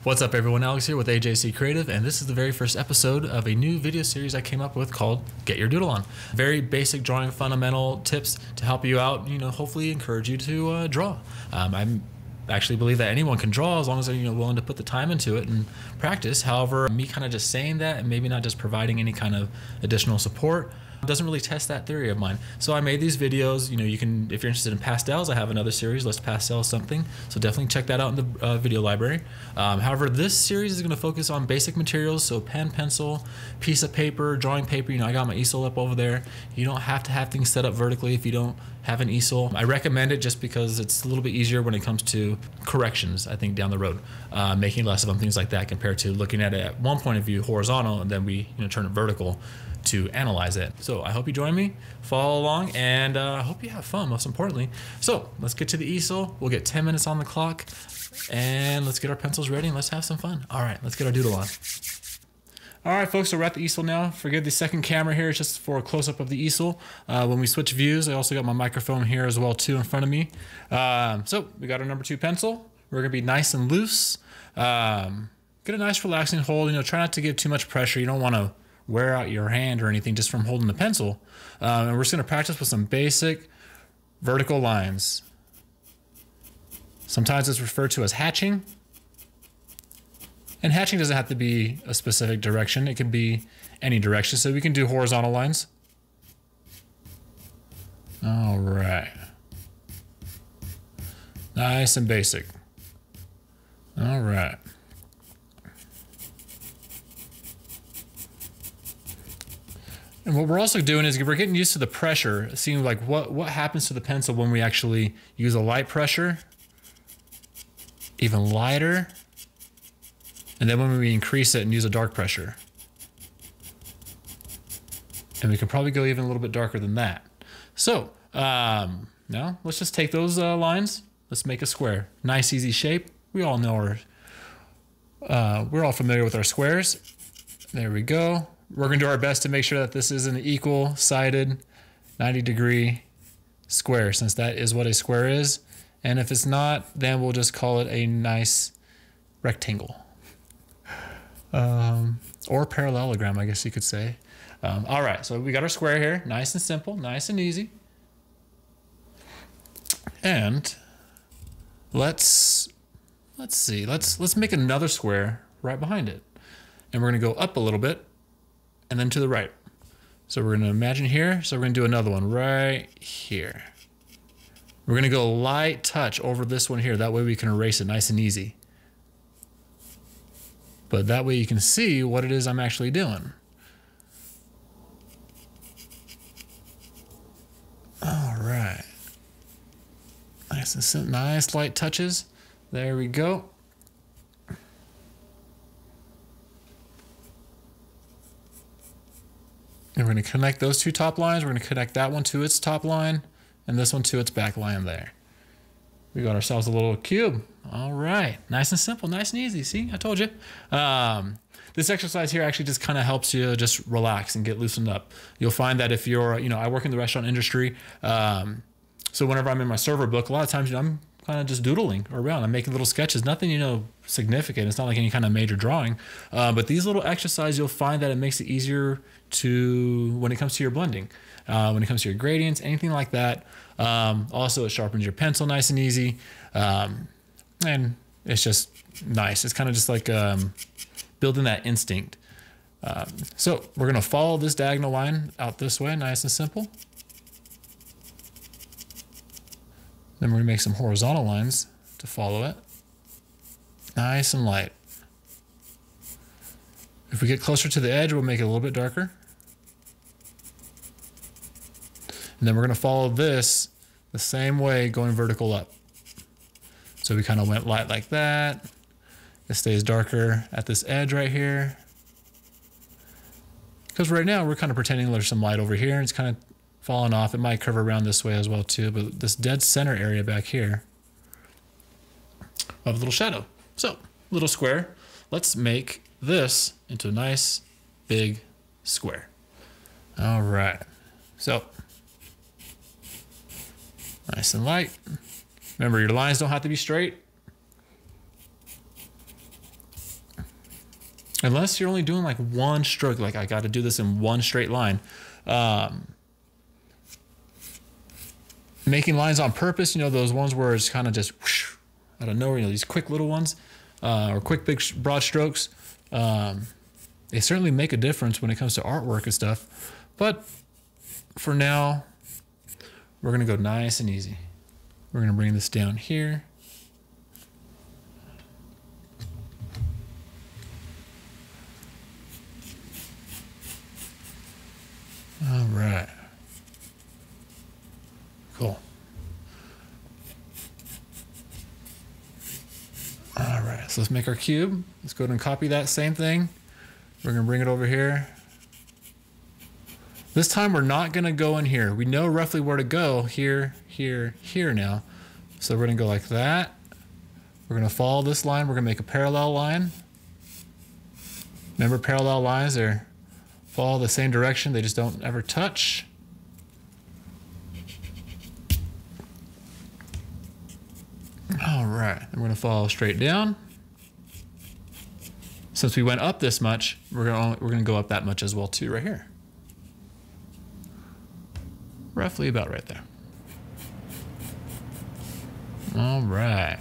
What's up everyone, Alex here with AJC Creative, and this is the very first episode of a new video series I came up with called Get Your Doodle On. Very basic drawing fundamental tips to help you out, hopefully encourage you to draw. I actually believe that anyone can draw as long as they're willing to put the time into it and practice. However, me kind of just saying that and maybe not just providing any kind of additional support doesn't really test that theory of mine. So I made these videos. You can, if you're interested in pastels, I have another series, Let's Pastel Something. So definitely check that out in the video library. However, this series is going to focus on basic materials. So pen, pencil, piece of paper, drawing paper. I got my easel up over there. You don't have to have things set up vertically if you don't have an easel. I recommend it just because it's a little bit easier when it comes to corrections, I think, down the road. Making less of them, things like that, compared to looking at it at one point of view horizontal and then we turn it vertical to analyze it. So I hope you join me, follow along, and I hope you have fun, most importantly. So let's get to the easel. We'll get 10 minutes on the clock, and let's get our pencils ready and let's have some fun. All right, let's get our doodle on. All right, folks, so we're at the easel now. Forgive the second camera here, it's just for a close-up of the easel. When we switch views, I also got my microphone here as well, too, in front of me. So we got our number 2 pencil. We're gonna be nice and loose. Get a nice relaxing hold. Try not to give too much pressure. You don't wanna wear out your hand or anything just from holding the pencil. And we're just gonna practice with some basic vertical lines. Sometimes it's referred to as hatching. And hatching doesn't have to be a specific direction. It can be any direction. So we can do horizontal lines. All right. Nice and basic. All right. And what we're also doing is we're getting used to the pressure, seeing like what happens to the pencil when we actually use a light pressure, even lighter, and then when we increase it and use a dark pressure. And we can probably go even a little bit darker than that. So now let's just take those lines. Let's make a square. Nice, easy shape. We all know we're all familiar with our squares. There we go. We're going to do our best to make sure that this is an equal-sided 90-degree square, since that is what a square is. And if it's not, then we'll just call it a nice rectangle. Or parallelogram, I guess you could say. All right, so we got our square here. Nice and simple, nice and easy. And let's see. Let's make another square right behind it. And we're going to go up a little bit, and then to the right. So we're gonna imagine here, so we're gonna do another one right here. We're gonna go light touch over this one here, that way we can erase it nice and easy. But that way you can see what it is I'm actually doing. All right. Nice and simple, nice light touches. There we go. And we're going to connect those two top lines. We're going to connect that one to its top line and this one to its back line there. We got ourselves a little cube. All right. Nice and simple, nice and easy. See, I told you. This exercise here actually just kind of helps you just relax and get loosened up. You'll find that if you're, I work in the restaurant industry. So whenever I'm in my server book, a lot of times I'm kind of just doodling around. I'm making little sketches, nothing, significant. It's not like any kind of major drawing. But these little exercises, you'll find that it makes it easier when it comes to your blending, when it comes to your gradients, anything like that. Also, it sharpens your pencil nice and easy. And it's just nice. It's kind of just like building that instinct. So we're going to follow this diagonal line out this way, nice and simple. Then we're going to make some horizontal lines to follow it. Nice and light. If we get closer to the edge, we'll make it a little bit darker. And then we're going to follow this the same way, going vertical up. So we kind of went light like that. It stays darker at this edge right here. Because right now we're kind of pretending there's some light over here. It's kind of falling off. It might curve around this way as well too, but this dead center area back here of a little shadow. So, little square. Let's make this into a nice big square. All right. So, nice and light. Remember, your lines don't have to be straight. unless you're only doing like one stroke, like I got to do this in one straight line. Making lines on purpose, you know, those ones where it's kind of just whoosh, out of nowhere, you know, these quick little ones, or quick, big, broad strokes, they certainly make a difference when it comes to artwork and stuff. But for now, we're going to go nice and easy. We're going to bring this down here. All right. Cool. All right, so let's make our cube. Let's go ahead and copy that same thing. We're gonna bring it over here. This time we're not gonna go in here. We know roughly where to go, here, here, here now. So we're gonna go like that. We're gonna follow this line. We're gonna make a parallel line. Remember, parallel lines, they follow the same direction. They just don't ever touch. All right, and we're gonna follow straight down. Since we went up this much, we're gonna go up that much as well too, right here. Roughly about right there. All right,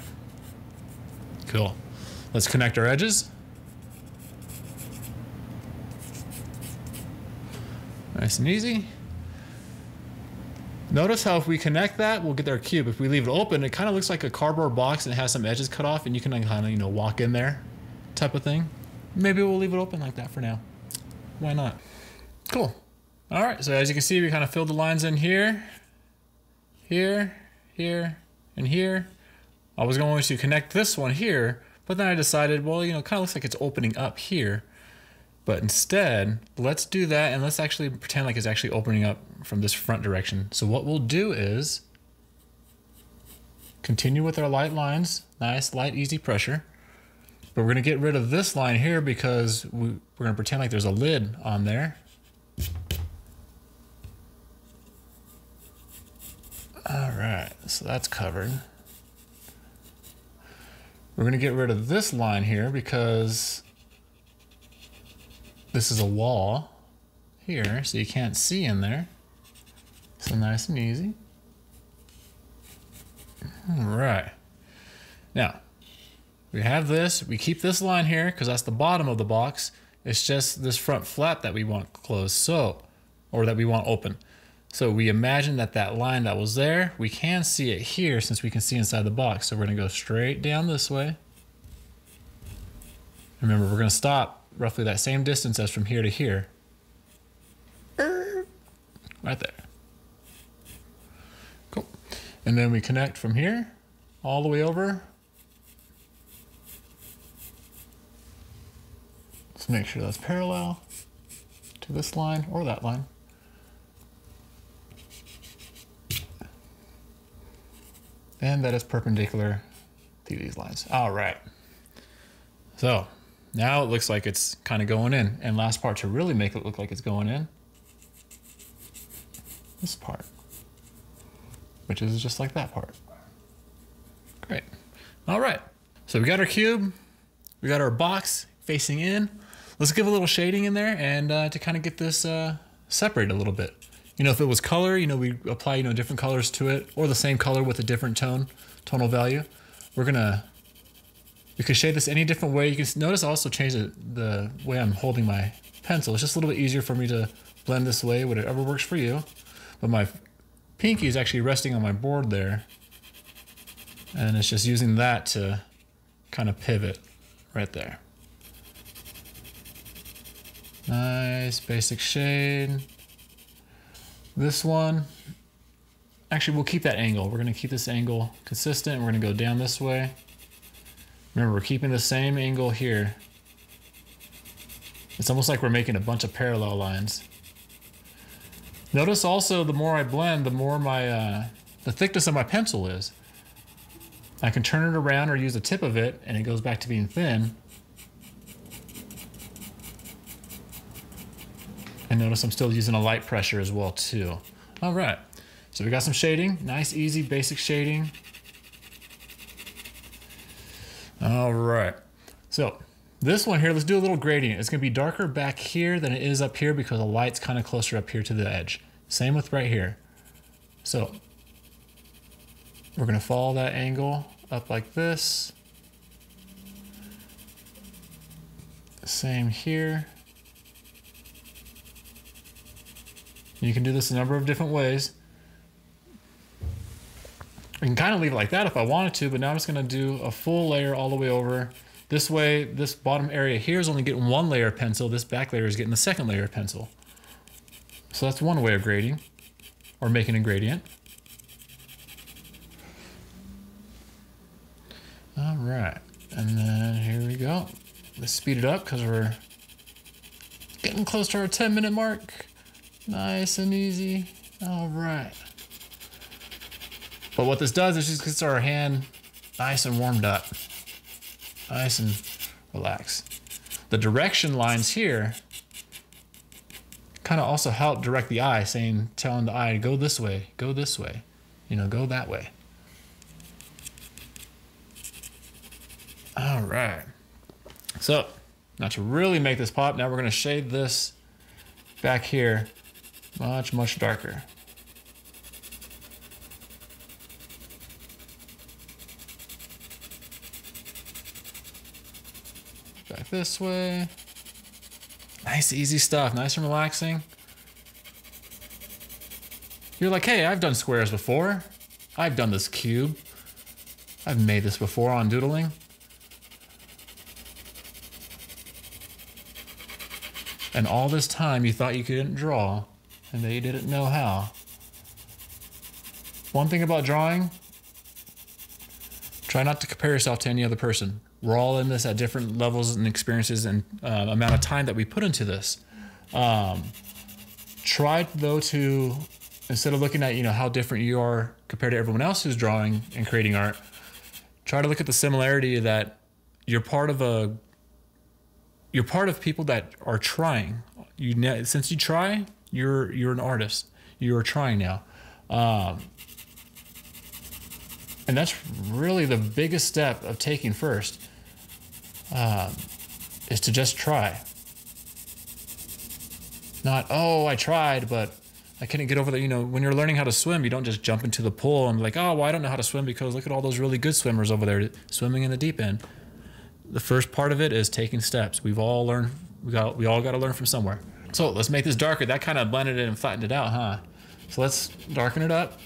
cool. Let's connect our edges. Nice and easy. Notice how if we connect that, we'll get our cube. If we leave it open, it kind of looks like a cardboard box and it has some edges cut off and you can kind of, you know, walk in there type of thing. Maybe we'll leave it open like that for now. Why not? Cool. All right, so as you can see, we kind of filled the lines in here, here, here, and here. I was going to connect this one here, but then I decided, well, you know, it kind of looks like it's opening up here. But instead, let's do that and let's actually pretend like it's actually opening up from this front direction. So what we'll do is continue with our light lines, nice, light, easy pressure. But we're gonna get rid of this line here because we're gonna pretend like there's a lid on there. All right, so that's covered. We're gonna get rid of this line here because this is a wall here, so you can't see in there. So nice and easy. All right. Now, we have this. We keep this line here because that's the bottom of the box. It's just this front flap that we want closed, or that we want open. So we imagine that that line that was there, we can see it here since we can see inside the box. So we're gonna go straight down this way. Remember, we're gonna stop roughly that same distance as from here to here. Right there. Cool. And then we connect from here all the way over. Let's make sure that's parallel to this line or that line. And that is perpendicular to these lines. All right. So now it looks like it's kind of going in. And last part to really make it look like it's going in, this part, which is just like that part. Great. All right. So we got our cube, we got our box facing in. Let's give a little shading in there and to kind of get this separated a little bit. You know, if it was color, you know, we apply, you know, different colors to it or the same color with a different tonal value. We can shade this any different way. You can notice I also changed the way I'm holding my pencil. It's just a little bit easier for me to blend this way, whatever works for you. But my pinky is actually resting on my board there. And it's just using that to kind of pivot right there. Nice basic shade. This one, actually we'll keep that angle. We're gonna keep this angle consistent. We're gonna go down this way. Remember, we're keeping the same angle here. It's almost like we're making a bunch of parallel lines. Notice also the more I blend, the more the thickness of my pencil is. I can turn it around or use the tip of it and it goes back to being thin. And notice I'm still using a light pressure as well too. All right, so we got some shading, nice, easy, basic shading. All right, so This one here, let's do a little gradient. It's gonna be darker back here than it is up here because the light's kind of closer up here to the edge. Same with right here. So we're gonna follow that angle up like this. Same here. You can do this a number of different ways. I can kind of leave it like that if I wanted to, but now I'm just gonna do a full layer all the way over. This way, this bottom area here is only getting one layer of pencil. This back layer is getting the second layer of pencil. So that's one way of grading, or making a gradient. All right, and then here we go. Let's speed it up because we're getting close to our 10-minute mark. Nice and easy. All right. But what this does is just gets our hand nice and warmed up. Nice and relaxed. The direction lines here kind of also help direct the eye, telling the eye, go this way, go that way. All right. So now to really make this pop, now we're going to shade this back here much, much darker. Back this way. Nice, easy stuff. Nice and relaxing. You're like, hey, I've done squares before. I've done this cube. I've made this before on doodling. And all this time you thought you couldn't draw and that you didn't know how. One thing about drawing, try not to compare yourself to any other person. We're all in this at different levels and experiences and amount of time that we put into this. Try though to, instead of looking at how different you are compared to everyone else who's drawing and creating art, try to look at the similarity that you're part of people that are trying. Since you try, you're an artist. You are trying now. And that's really the biggest step of taking first, is to just try. Not, oh, I tried, but I couldn't get over that. When you're learning how to swim, you don't just jump into the pool and be like, oh, well, I don't know how to swim because look at all those really good swimmers over there swimming in the deep end. The first part of it is taking steps. We've all learned, we all got to learn from somewhere. So let's make this darker. That kind of blended it and flattened it out, huh? So let's darken it up.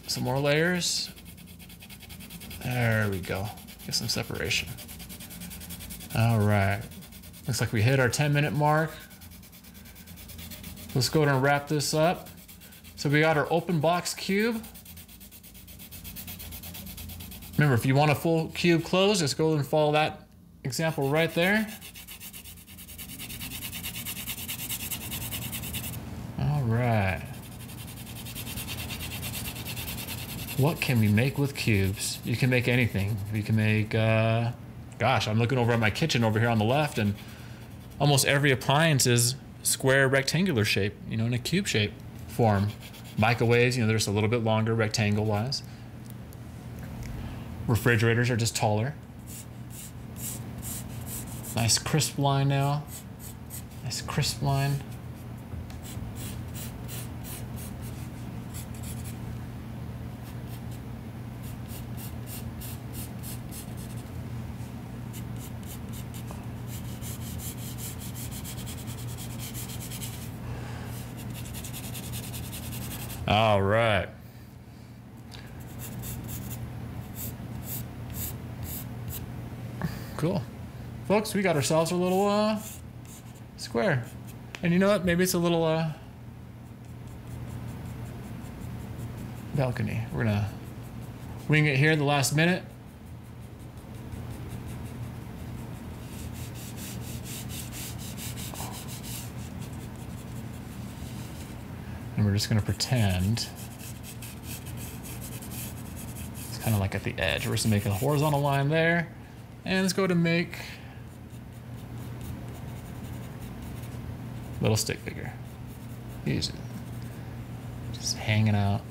Some more layers. There we go. Get some separation. All right. Looks like we hit our 10-minute mark. Let's go ahead and wrap this up. So we got our open box cube. Remember, if you want a full cube closed, just go and follow that example right there. All right. What can we make with cubes? You can make anything. You can make, gosh, I'm looking over at my kitchen over here on the left, and almost every appliance is square rectangular shape, in a cube shape form. Microwaves, they're just a little bit longer rectangle wise. Refrigerators are just taller. Nice crisp line now. Nice crisp line. All right. Cool. Folks, we got ourselves a little square. And you know what? Maybe it's a little balcony. We're gonna wing it here the last minute. And we're just gonna pretend it's kind of like at the edge. We're just gonna make a horizontal line there. And let's go to make little stick figure. Easy. Just hanging out.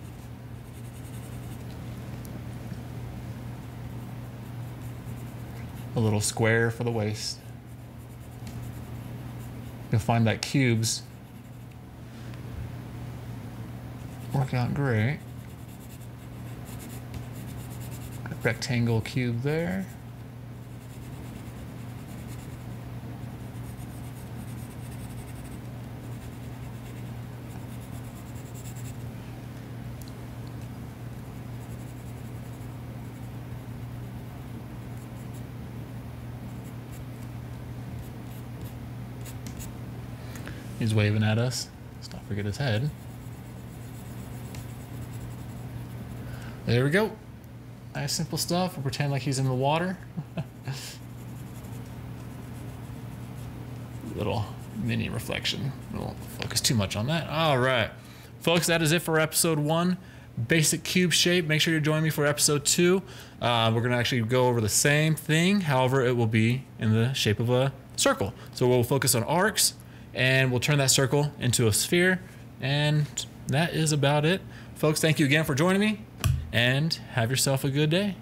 A little square for the waist. You'll find that cubes work out great. A rectangle cube there. He's waving at us. Let's not forget his head. There we go. Nice simple stuff. We'll pretend like he's in the water. Little mini reflection. We won't focus too much on that. All right. Folks, that is it for episode 1. Basic cube shape. Make sure you join me for episode 2. We're going to actually go over the same thing. However, it will be in the shape of a circle. So we'll focus on arcs, and we'll turn that circle into a sphere. And that is about it. Folks, thank you again for joining me, and have yourself a good day.